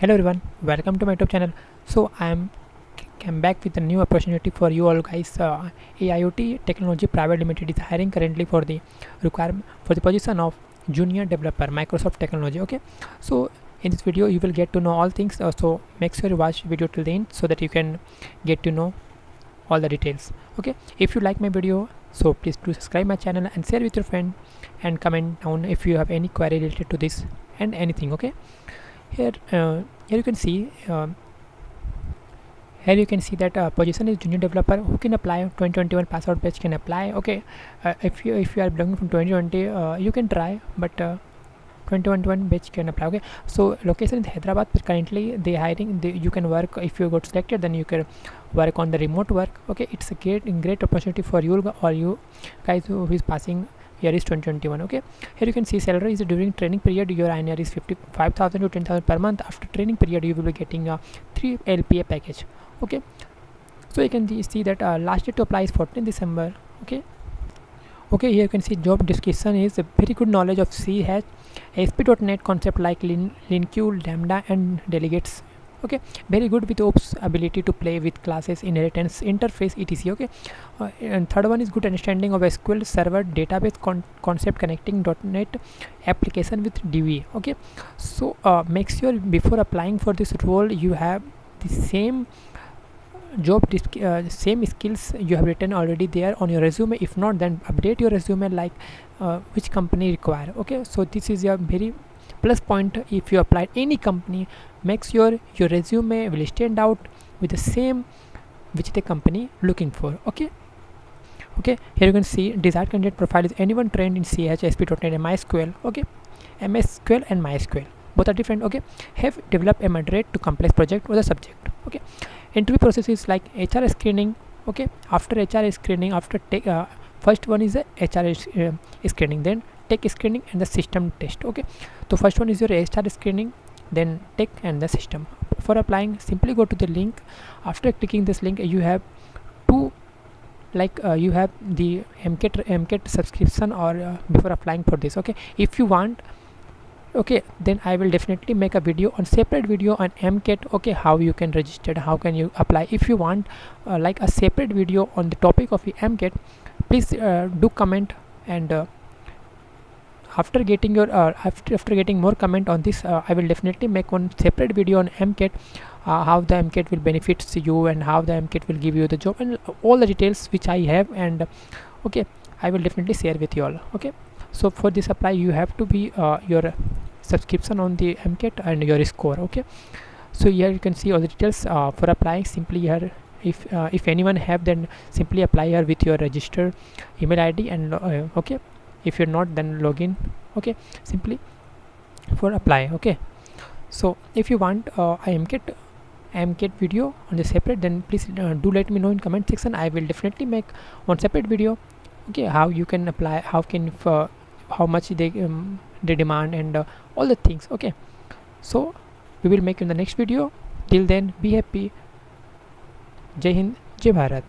Hello everyone, welcome to my YouTube channel. So I'm back with a new opportunity for you all guys. AIoT Technology Private Limited is hiring currently for the requirement for the position of junior developer Microsoft Technology. Okay, so in this video you will get to know all things. So make sure you watch video till the end so that you can get to know all the details. Okay, if you like my video, so please do subscribe my channel and share with your friend and comment down if you have any query related to this and anything. Okay, here you can see that position is junior developer who can apply. 2021 pass out batch can apply. Okay, if you are belonging from 2020, you can try, but 2021 batch can apply. Okay, so location is Hyderabad, but currently they hiring. You can work if you got selected, then you can work on the remote work. Okay, it's a great opportunity for you or you guys who is passing year is 2021. Okay, here you can see salary is during training period. Your INR is 55,000 to 10,000 per month. After training period you will be getting a 3 LPA package. Okay, so you can see that last date to apply is 14 December. Okay, here you can see job description is a very good knowledge of C hash ASP.NET concept like LinQ, Lambda and delegates. Okay, very good with ops ability to play with classes, inheritance, interface, etc. Okay, and third one is good understanding of SQL server database concept connecting .NET application with DB. Okay, so make sure before applying for this role you have the same same skills you have written already there on your resume. If not, then update your resume like which company require. Okay, so this is a very plus point. If you apply any company, make sure your resume will stand out with the same which the company looking for. Okay, here you can see desired candidate profile is anyone trained in CH, ASP.NET and MySQL. Okay, MySQL and MySQL both are different. Okay, have developed a moderate to complex project or the subject. Okay, interview process is like HR screening. Okay, after HR screening, after take first one is the HR screening, then tech screening and the system test. Okay, so first one is your HR screening, then tech and the system. For applying, simply go to the link. After clicking this link, you have two you have the MCAT subscription or before applying for this. Okay, if you want, okay, then I will definitely make a video on separate video on MCAT. Okay, how you can register, how can you apply. If you want like a separate video on the topic of the MCAT, please do comment, and after getting your after getting more comment on this, I will definitely make one separate video on MCAT, how the MCAT will benefits you and how the MCAT will give you the job and all the details which I have. And okay, I will definitely share with you all. Okay, so for this apply you have to be your subscription on the MCAT and your score. Okay, so here you can see all the details for applying. Simply here, if anyone have, then simply apply here with your registered email ID and okay, if you're not, then login. Okay, simply for apply. Okay, so if you want MCAT video on the separate, then please do let me know in comment section. I will definitely make one separate video. Okay, how you can apply, how can how much they demand and all the things. Okay, so we will make in the next video. Till then, be happy. Jai Hind, Jai Bharat.